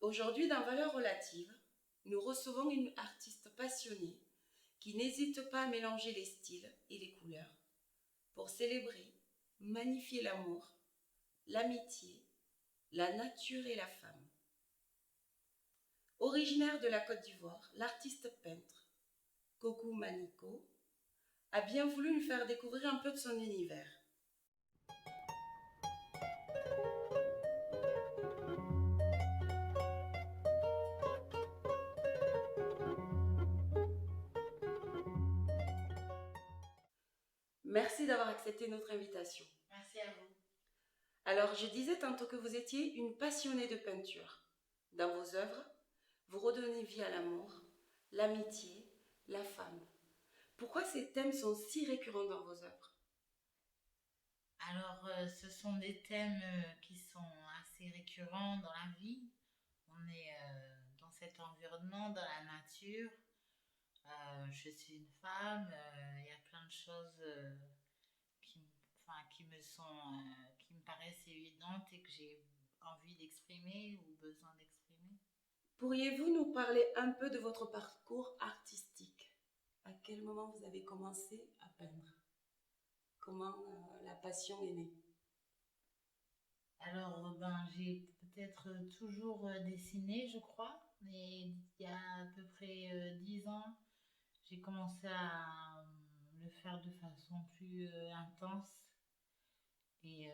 Aujourd'hui, dans Valeurs relatives, nous recevons une artiste passionnée qui n'hésite pas à mélanger les styles et les couleurs pour célébrer, magnifier l'amour, l'amitié, la nature et la femme. Originaire de la Côte d'Ivoire, l'artiste peintre Kokou Maniko a bien voulu nous faire découvrir un peu de son univers. Merci d'avoir accepté notre invitation. Merci à vous. Alors, je disais tantôt que vous étiez une passionnée de peinture. Dans vos œuvres, vous redonnez vie à l'amour, l'amitié, la femme. Pourquoi ces thèmes sont si récurrents dans vos œuvres? Alors, ce sont des thèmes qui sont assez récurrents dans la vie. On est dans cet environnement, dans la nature. Je suis une femme. Il y a plein de choses qui me paraissent évidentes et que j'ai envie d'exprimer ou besoin d'exprimer. Pourriez-vous nous parler un peu de votre parcours artistique? À quel moment vous avez commencé à peindre? Comment la passion est née? Alors, j'ai peut-être toujours dessiné, je crois, mais il y a à peu près 10 ans, j'ai commencé à le faire de façon plus intense. Et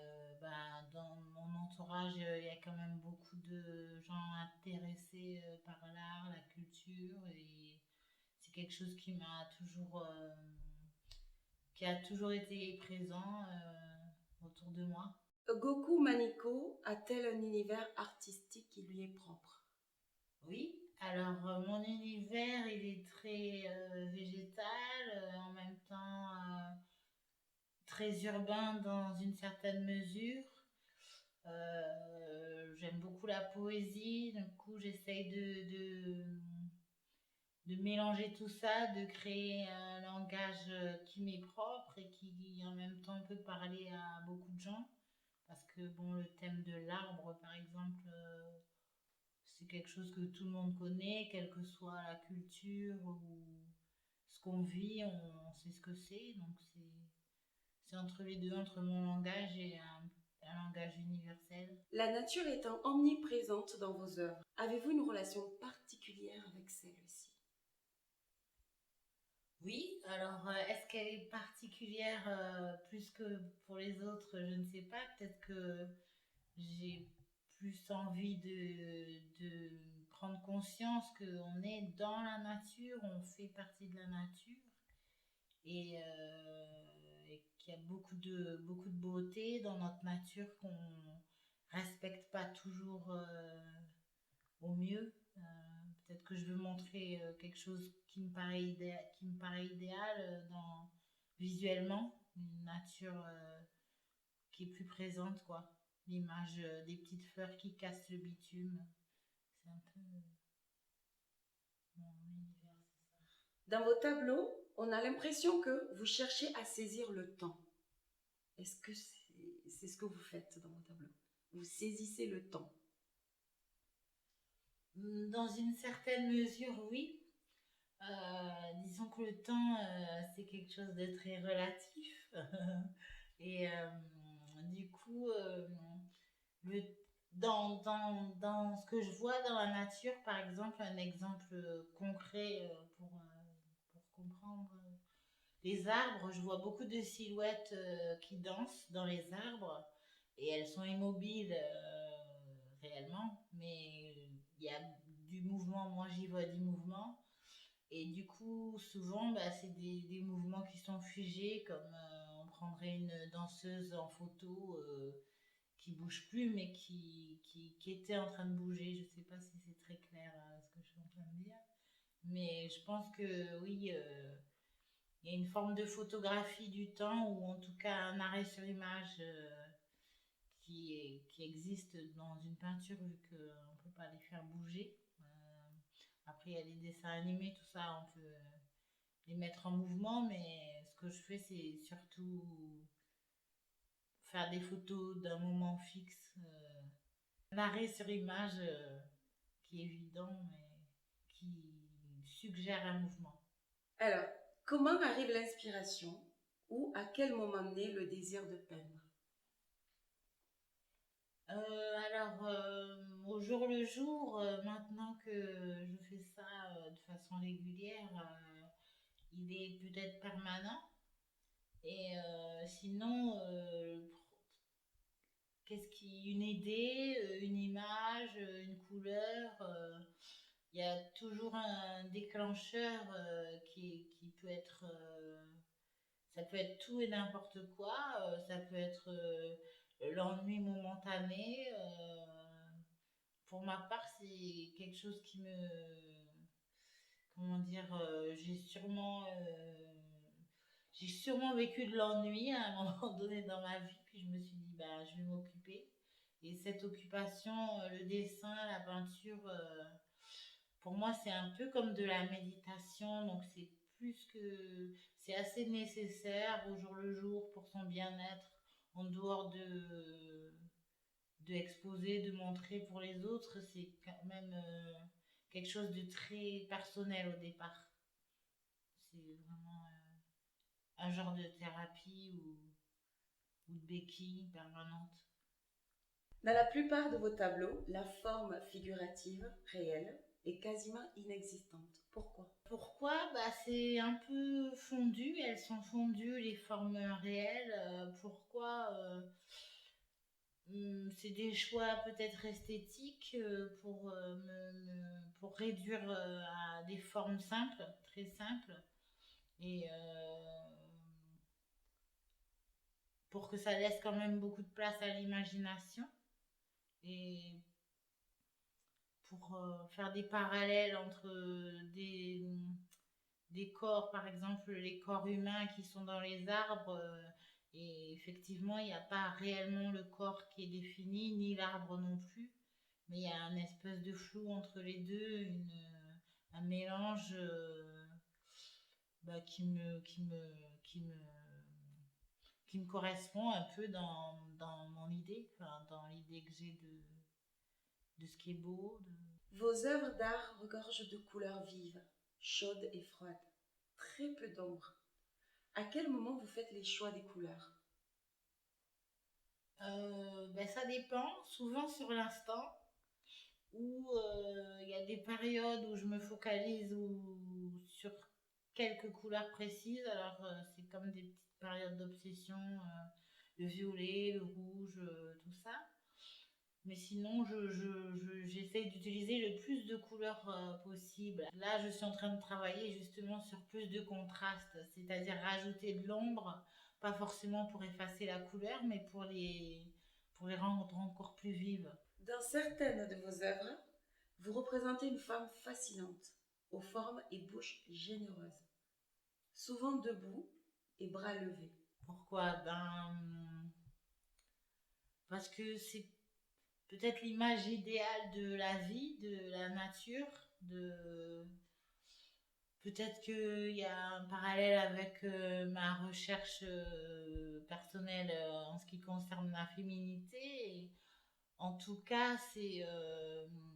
dans mon entourage, il y a quand même beaucoup de gens intéressés par l'art, la culture, et c'est quelque chose qui a toujours été présent autour de moi. Goku Maniko a-t-elle un univers artistique qui lui est propre? Oui, alors mon univers, il est très végétal, en même temps très urbain dans une certaine mesure. J'aime beaucoup la poésie, du coup j'essaye de mélanger tout ça, de créer un langage qui m'est propre et qui en même temps peut parler à beaucoup de gens. Parce que bon, le thème de l'arbre, par exemple, c'est quelque chose que tout le monde connaît, quelle que soit la culture ou ce qu'on vit, on sait ce que c'est. Donc c'est entre les deux, entre mon langage et un langage universel. La nature étant omniprésente dans vos œuvres, avez-vous une relation particulière avec celle-ci? Oui, alors est-ce qu'elle est particulière plus que pour les autres? Je ne sais pas. Peut-être que j'ai plus envie de prendre conscience qu'on est dans la nature, on fait partie de la nature et qu'il y a beaucoup de beauté dans notre nature qu'on respecte pas toujours au mieux. Peut-être que je veux montrer quelque chose qui me paraît idéal visuellement, une nature qui est plus présente, quoi. L'image des petites fleurs qui cassent le bitume, c'est un peu mon univers, c'est ça. Dans vos tableaux, on a l'impression que vous cherchez à saisir le temps. Est-ce que c'est ce que vous faites dans vos tableaux? Vous saisissez le temps? Dans une certaine mesure, oui. Disons que le temps, c'est quelque chose de très relatif. Et du coup, le, dans ce que je vois dans la nature, par exemple, un exemple concret pour comprendre les arbres, je vois beaucoup de silhouettes qui dansent dans les arbres et elles sont immobiles réellement, mais il y a du mouvement, moi j'y vois du mouvement. Et du coup, souvent, c'est des mouvements qui sont figés, comme on prendrait une danseuse en photo qui bouge plus, mais qui était en train de bouger. Je sais pas si c'est très clair ce que je suis en train de dire. Mais je pense que oui, il y a une forme de photographie du temps, ou en tout cas un arrêt sur image qui existe dans une peinture, vu qu'on ne peut pas les faire bouger. Après, il y a les dessins animés, tout ça, on peut les mettre en mouvement, mais ce que je fais, c'est surtout faire des photos d'un moment fixe, un arrêt sur image qui est évident, mais qui suggère un mouvement. Alors, comment arrive l'inspiration ou à quel moment naît le désir de peindre? Au jour le jour, maintenant que je fais ça de façon régulière, il est peut-être permanent. Et sinon, une idée, une image, une couleur, il y a toujours un déclencheur qui peut être, ça peut être tout et n'importe quoi, ça peut être l'ennui momentané. Pour ma part, c'est quelque chose qui me, comment dire, j'ai sûrement vécu de l'ennui à un moment donné dans ma vie, puis je me suis dit, bah, je vais m'occuper. Et cette occupation, le dessin, la peinture, pour moi, c'est un peu comme de la méditation, donc c'est assez nécessaire au jour le jour pour son bien-être, en dehors de exposer, de montrer pour les autres, c'est quand même quelque chose de très personnel au départ. C'est vraiment un genre de thérapie ou de béquille permanente. Dans la plupart de vos tableaux, la forme figurative réelle est quasiment inexistante. Pourquoi? Pourquoi? Bah, c'est un peu fondu, elles sont fondues, les formes réelles. Pourquoi? C'est des choix peut-être esthétiques pour réduire à des formes simples, très simples, et pour que ça laisse quand même beaucoup de place à l'imagination, et pour faire des parallèles entre des corps, par exemple les corps humains qui sont dans les arbres, et effectivement il n'y a pas réellement le corps qui est défini, ni l'arbre non plus, mais il y a un espèce de flou entre les deux, un mélange bah, qui me correspond un peu dans mon idée, enfin, dans l'idée que j'ai de ce qui est beau. Vos œuvres d'art regorgent de couleurs vives, chaudes et froides, très peu d'ombre. À quel moment vous faites les choix des couleurs? Ben, ça dépend, souvent sur l'instant, où il y a des périodes où je me focalise sur quelques couleurs précises. Alors, c'est comme des petites périodes d'obsession, le violet, le rouge, tout ça. Mais sinon, j'essaye d'utiliser le plus de couleurs possible. Là, je suis en train de travailler justement sur plus de contraste, c'est-à-dire rajouter de l'ombre, pas forcément pour effacer la couleur, mais pour les rendre encore plus vives. Dans certaines de vos œuvres, vous représentez une femme fascinante, aux formes et bouches généreuses, souvent debout et bras levés. Pourquoi? Ben, parce que c'est peut-être l'image idéale de la vie, de la nature, de peut-être qu'il y a un parallèle avec ma recherche personnelle en ce qui concerne la féminité. Et en tout cas,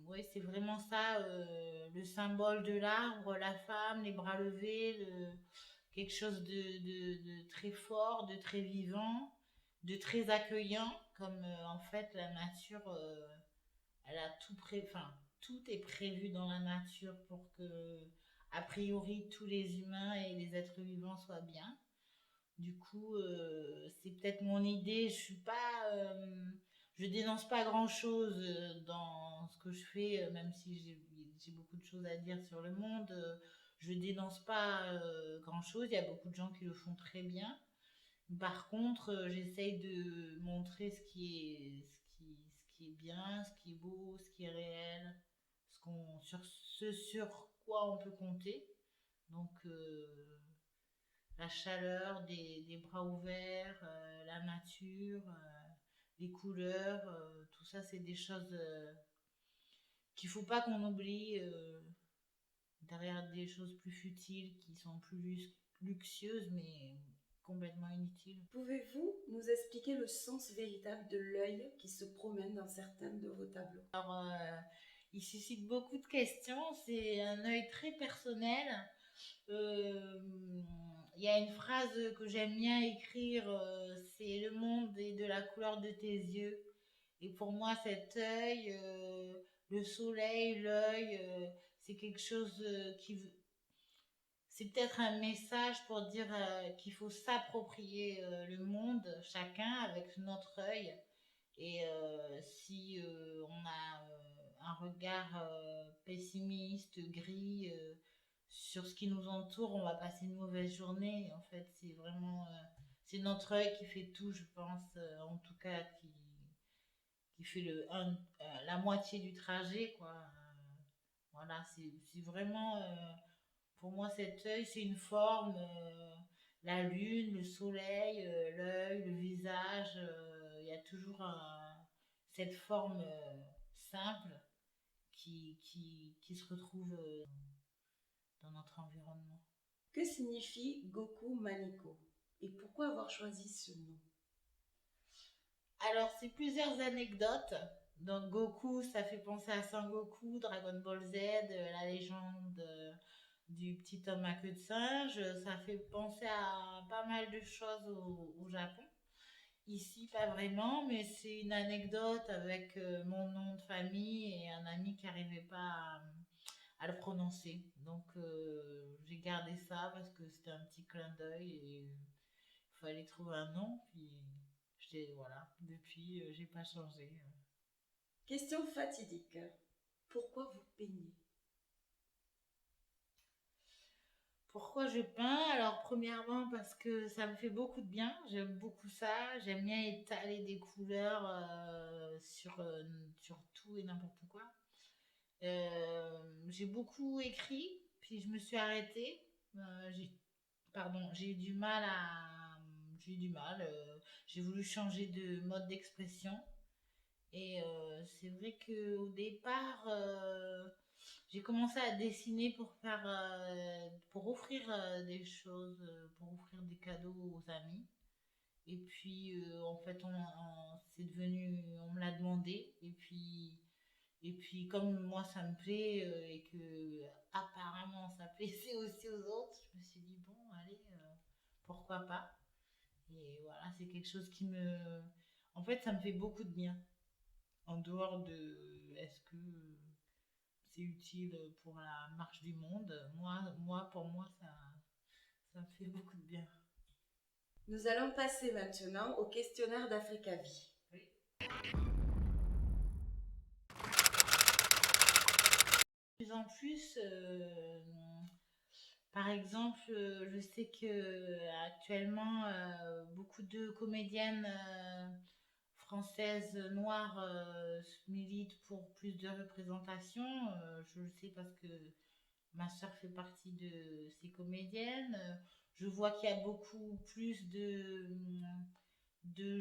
ouais, c'est vraiment ça, le symbole de l'arbre, la femme, les bras levés, quelque chose de très fort, de très vivant, de très accueillant, comme en fait la nature, elle a enfin, tout est prévu dans la nature pour que, a priori, tous les humains et les êtres vivants soient bien. Du coup, c'est peut-être mon idée. Je dénonce pas grand-chose dans ce que je fais, même si j'ai beaucoup de choses à dire sur le monde. Je dénonce pas grand-chose. Il y a beaucoup de gens qui le font très bien. Par contre, j'essaye de montrer ce qui est bien, ce qui est beau, ce qui est réel, sur quoi on peut compter. Donc, la chaleur des bras ouverts, la nature, les couleurs, tout ça, c'est des choses qu'il faut pas qu'on oublie derrière des choses plus futiles qui sont plus luxueuses, mais complètement inutiles. Pouvez-vous nous expliquer le sens véritable de l'œil qui se promène dans certains de vos tableaux? Alors, il suscite beaucoup de questions. C'est un œil très personnel. Euh, Il y a une phrase que j'aime bien écrire, c'est le monde est de la couleur de tes yeux. Et pour moi, cet œil, le soleil, l'œil, c'est quelque chose c'est peut-être un message pour dire qu'il faut s'approprier le monde, chacun avec notre œil. Et si on a un regard pessimiste, gris sur ce qui nous entoure, on va passer une mauvaise journée. En fait, c'est vraiment c'est notre œil qui fait tout, je pense, en tout cas qui fait la moitié du trajet, quoi. Voilà, c'est vraiment pour moi, cet œil, c'est une forme, la lune, le soleil, l'œil, le visage, il y a toujours cette forme simple qui se retrouve dans notre environnement. Que signifie Goku Maniko et pourquoi avoir choisi ce nom? Alors, c'est plusieurs anecdotes. Donc, Goku, ça fait penser à Sangoku, Dragon Ball Z, la légende du petit homme à queue de singe. Ça fait penser à pas mal de choses au Japon. Ici, pas vraiment, mais c'est une anecdote avec mon nom de famille et un ami qui n'arrivait pas à le prononcer. Donc, j'ai gardé ça parce que c'était un petit clin d'œil et il fallait trouver un nom. Puis, voilà, depuis, j'ai pas changé. Question fatidique. Pourquoi vous peignez? Pourquoi je peins? Alors, premièrement, parce que ça me fait beaucoup de bien. J'aime beaucoup ça. J'aime bien étaler des couleurs sur tout et n'importe quoi. J'ai beaucoup écrit, puis je me suis arrêtée. J'ai eu du mal à. J'ai eu du mal. J'ai voulu changer de mode d'expression. Et c'est vrai qu'au départ, j'ai commencé à dessiner pour offrir des choses, pour offrir des cadeaux aux amis. Et puis, en fait, c'est devenu, on me l'a demandé. Et puis, comme moi, ça me plaît et que apparemment ça plaisait aussi aux autres, je me suis dit, bon, allez, pourquoi pas. Et voilà, c'est quelque chose qui me. En fait, ça me fait beaucoup de bien. En dehors de est-ce que c'est utile pour la marche du monde, pour moi, ça me fait beaucoup de bien. Nous allons passer maintenant au questionnaire d'Africa Vie. Oui. De plus en plus, par exemple, je sais que actuellement, beaucoup de comédiennes françaises noires militent pour plus de représentation. Je le sais parce que ma soeur fait partie de ces comédiennes. Je vois qu'il y a beaucoup plus de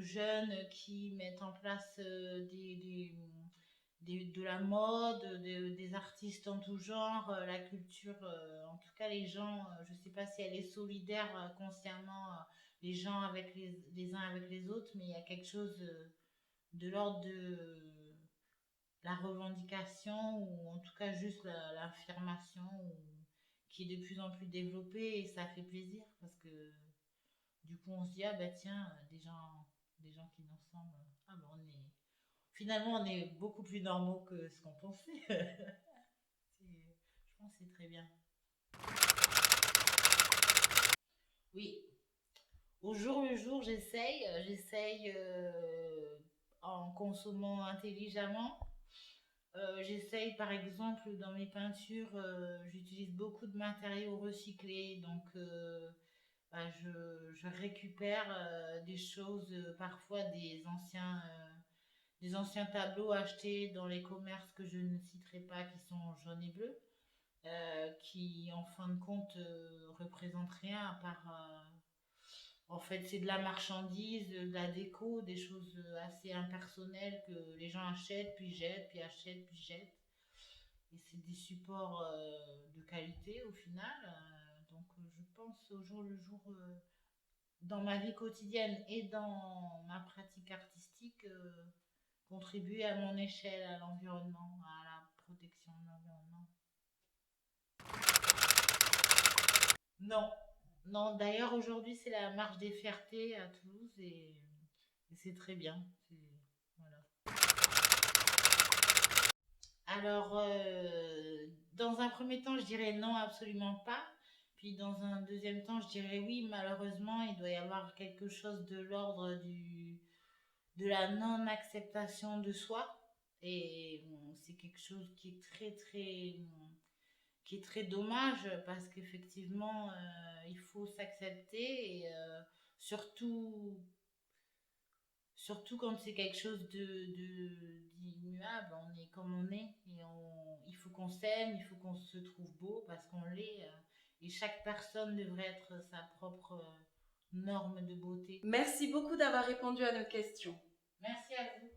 jeunes qui mettent en place de la mode, des artistes en tout genre, la culture. En tout cas, les gens, je ne sais pas si elle est solidaire consciemment, les gens avec les uns avec les autres, mais il y a quelque chose de l'ordre de la revendication ou en tout cas juste l'affirmation qui est de plus en plus développée et ça fait plaisir parce que du coup on se dit ah bah tiens des gens qui nous ressemblent ah bah finalement on est beaucoup plus normaux que ce qu'on pensait. Je pense que c'est très bien. Oui, au jour le jour j'essaye en consommant intelligemment. J'essaye par exemple dans mes peintures, j'utilise beaucoup de matériaux recyclés, donc bah, je récupère des choses, parfois des anciens tableaux achetés dans les commerces que je ne citerai pas, qui sont jaunes et bleus, qui en fin de compte représentent rien à part. En fait, c'est de la marchandise, de la déco, des choses assez impersonnelles que les gens achètent, puis jettent, puis achètent, puis jettent. Et c'est des supports de qualité au final. Donc je pense au jour le jour, dans ma vie quotidienne et dans ma pratique artistique, contribuer à mon échelle à l'environnement, à la protection de l'environnement. Non, non. D'ailleurs, aujourd'hui, c'est la marche des Fiertés à Toulouse et c'est très bien. Voilà. Alors, dans un premier temps, je dirais non, absolument pas. Puis dans un deuxième temps, je dirais oui, malheureusement, il doit y avoir quelque chose de l'ordre de la non-acceptation de soi. Et bon, c'est quelque chose qui est qui est très dommage parce qu'effectivement, il faut s'accepter et surtout, surtout quand c'est quelque chose d'immuable, on est comme on est et il faut qu'on s'aime, il faut qu'on se trouve beau parce qu'on l'est et chaque personne devrait être sa propre norme de beauté. Merci beaucoup d'avoir répondu à nos questions. Merci à vous.